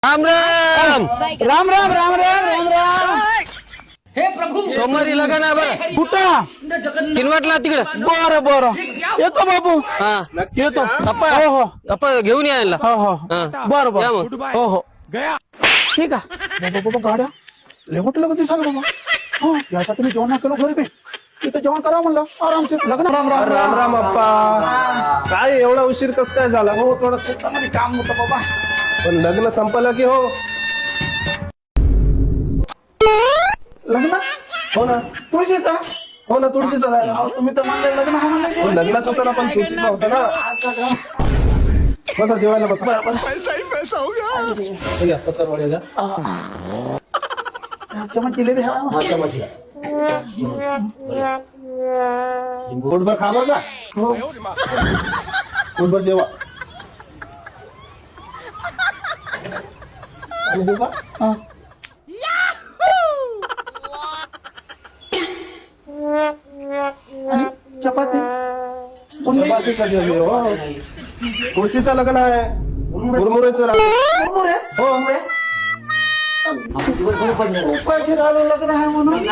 राम राम राम राम राम राम राम राम. हे प्रभू सोमवारी लग्न आहे बरं कुठं किनवटला तिकडं बरं बरं येतो बाबू हा येतो अप्पा हो हो अप्पा घेऊन यायला हो हो हा. बरं या बरं मग. हो हो ठीक आहे बाबा बाबा गाड्या लय मोठं लग्न दिसाल बाबा हो यासाठी मी जेवण केलं घरी बे तिथं जेवण करा म्हणलं आरामशीर लग्न राम राम राम राम अप्पा काय एवढा उशीर कस काय झाला हो थोडं शेतामध्ये काम होतं बाबा पण लग्न संपलं की हो लग्न हो ना तुळशीचा हो ना तुळशीचा झाला अहो, तुम्ही तर म्हणले लग्न आहे म्हणलं हो, लग्नाच होतं ना पण तुळशीचा होता ना असं का बसा जेवायला बसा या, पत्तारवड्या द्या. चमच जिलेबी हवा पोटभर खा बरं का हो पोटभर जेवा आणि देऊ का? हा. आणि चपाती चपाती कशी आहे, हो तुळशीचं लग्न आहे मुरमुरेचं लग्न मुरमुरे हो उपाशी राहिलो लग्न आहे म्हणून